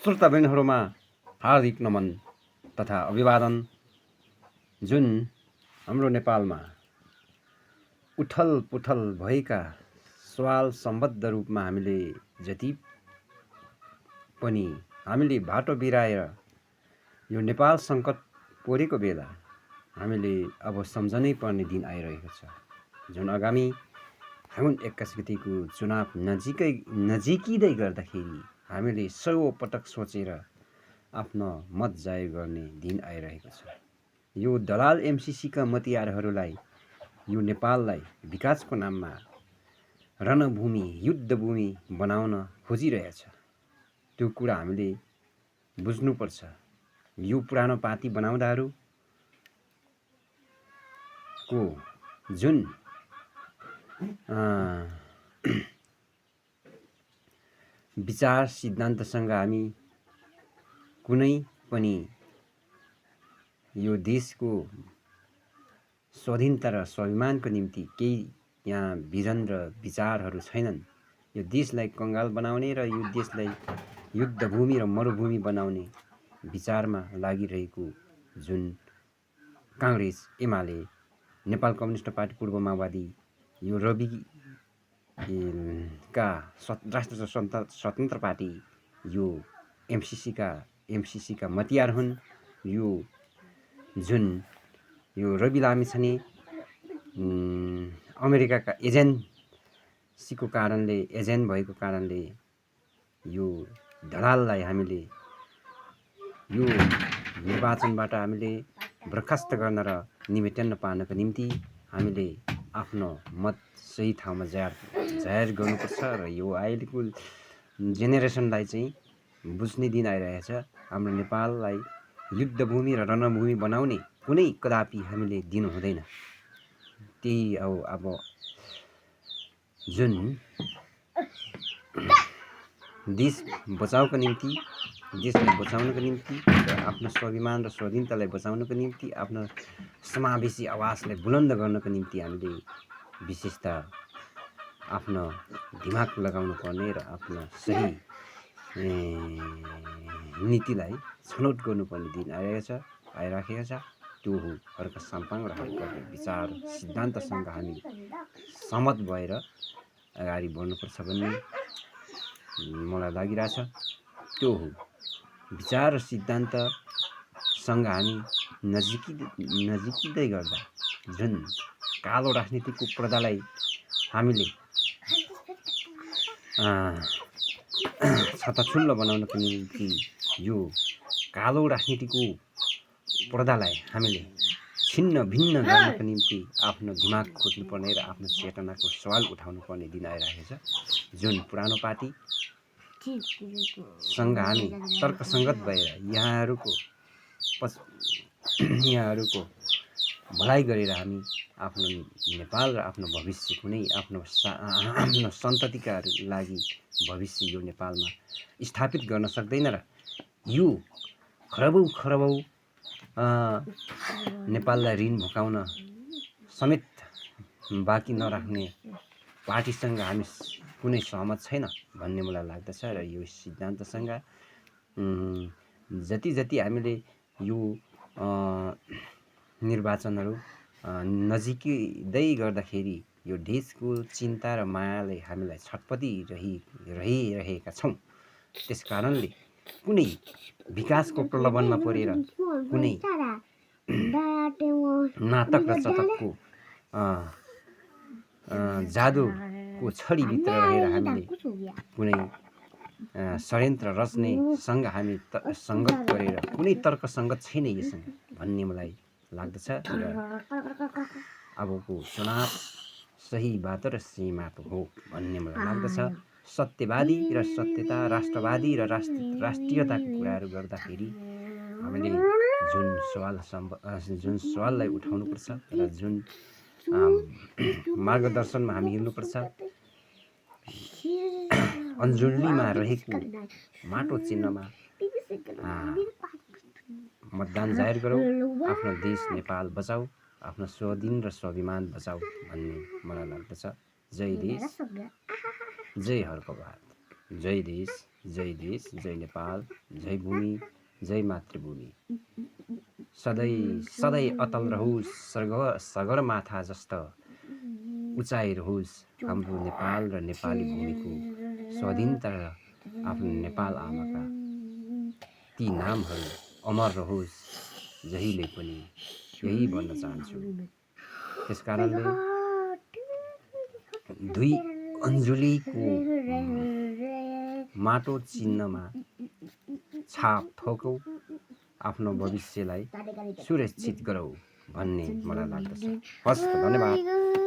श्रोताबृन्दहरूमा हार्दिक नमन तथा अभिवादन। जुन हाम्रो नेपालमा उथल पुथल भएका सवाल सम्बद्ध रूपमा हामीले जति पनि हामीले बाटो बिराएर यो नेपाल सङ्कट परेको बेला हामीले अब सम्झनै पर्ने दिन आइरहेको छ। जुन आगामी फागुन 21 गतिको चुनाव नजिकिँदै गर्दाखेरि हामीले 100 पटक सोचेर आफ्नो मत जाहेर गर्ने दिन आइरहेको छ। यो दलाल एमसीसीका मतियारहरूलाई यो नेपाललाई विकासको नाममा रणभूमि युद्धभूमि बनाउन खोजिरहेछ। त्यो कुरा हामीले बुझ्नुपर्छ। यो पुरानो पार्टी बनाउँदाहरूको जुन विचार सिद्धान्तसँग हामी कुनै पनि यो देशको स्वाधीनता र स्वाभिमानको निम्ति केही यहाँ भिजन र विचारहरू छैनन्। यो देशलाई कङ्गाल बनाउने र यो देशलाई युद्धभूमि र मरुभूमि बनाउने विचारमा लागिरहेको जुन काङ्ग्रेस एमाले नेपाल कम्युनिस्ट पार्टी पूर्व माओवादी यो रवि का राष्ट्र स्वतन्त्र पार्टी यो एमसीसीका मतियार हुन्। यो जुन यो रवि लामिछाने अमेरिकाका एजेन्ट भएको कारणले यो दलाललाई हामीले यो निर्वाचनबाट हामीले बर्खास्त गर्न र निमेटन पार्नको निम्ति हामीले आफ्नो मत सही ठाउँमा जाहेर गर्नुपर्छ। र यो अहिलेको जेनेरेसनलाई चाहिँ बुझ्ने दिन आइरहेछ। हाम्रो नेपाललाई युद्धभूमि र रणभूमि बनाउने कुनै कदापि हामीले दिनु हुँदैन। त्यही अब जुन देश बचाउको निम्ति देशलाई बचाउनको निम्ति र आफ्नो स्वाभिमान र स्वाधीनतालाई बचाउनको निम्ति आफ्नो समावेशी आवाजलाई बुलन्द गर्नको निम्ति हामीले विशेषतः आफ्नो दिमाग लगाउनु पर्ने र आफ्नो सही नीतिलाई छनौट गर्नुपर्ने दिन आइराखेको छ। त्यो हो हर्क साम्पाङ र हर्क विचार सिद्धान्तसँग हामी सहमत भएर अगाडि बढ्नुपर्छ भन्ने मलाई लागिरहेछ। त्यो हो विचार र सिद्धान्तसँग हामी नजिकिँदै गर्दा जुन कालो राजनीतिको पर्दालाई हामीले छताछुल्लो बनाउनको निम्ति यो कालो राजनीतिको पर्दालाई हामीले छिन्न भिन्न गर्नको निम्ति आफ्नो दिमाग खोज्नुपर्ने र आफ्नो चेतनाको सवाल उठाउनु पर्ने दिन आइरहेको छ। जुन पुरानो पार्टीसँग हामी तर्कसङ्गत भएर यहाँहरूको भलाइ गरेर हामी आफ्नो नेपाल र आफ्नो भविष्य कुनै आफ्नो सन्ततिका लागि भविष्य यो नेपालमा स्थापित गर्न सक्दैन। र यो खरबौँ नेपाललाई ऋण भुकाउन समेत बाँकी नराख्ने पार्टीसँग हामी कुनै सहमत छैन भन्ने मलाई लाग्दछ। र यो सिद्धान्तसँग जति हामीले यो निर्वाचनहरू नजिकिँदै गर्दाखेरि यो देशको चिन्ता र मायाले हामीलाई छटपटी रहिरहेका छौँ। त्यस कारणले कुनै विकासको प्रलोभनमा परेर कुनै नाटक र चटकको जादुको छडीभित्र रहेर हामीले कुनै षड्यन्त्र रच्नेसँग हामी सङ्गत गरेर कुनै तर्कसङ्गत छैन योसँग भन्ने मलाई लाग्दछ। र अबको चुनाव सही बाटो र सही माटो हो भन्ने मलाई लाग्दछ। सत्यवादी र सत्यता राष्ट्रवादी र राष्ट्रियताको कुराहरू गर्दाखेरि हामीले जुन सवाललाई उठाउनुपर्छ र जुन मार्गदर्शनमा हामी हिँड्नुपर्छ अन्जुलीमा रहेको माटो चिन्हमा मतदान जाहेर गरौँ। आफ्नो देश नेपाल बचाऊ, आफ्नो स्वाधीन र स्वाभिमान बचाऊ भन्ने मलाई लाग्दछ। जय देश, जय हर्क भारत, जय देश। जय देश, जय नेपाल, जय भूमि, जय मातृभूमि। सधैँ सधैँ अतल रहोस् सगरमाथा जस्तो उचाइ रहोस् हाम्रो नेपाल र नेपाली भूमिको स्वाधीनता र आफ्नो नेपाल आमाका ती नामहरू अमर रहोस् जहिले पनि, यही भन्न चाहन्छु। त्यसकारणले दुई अन्जुलीको माटो चिन्हमा छाप ठोकौ, आफ्नो भविष्यलाई सुरक्षित गरौ भन्ने मलाई लाग्दछ। हस्, धन्यवाद।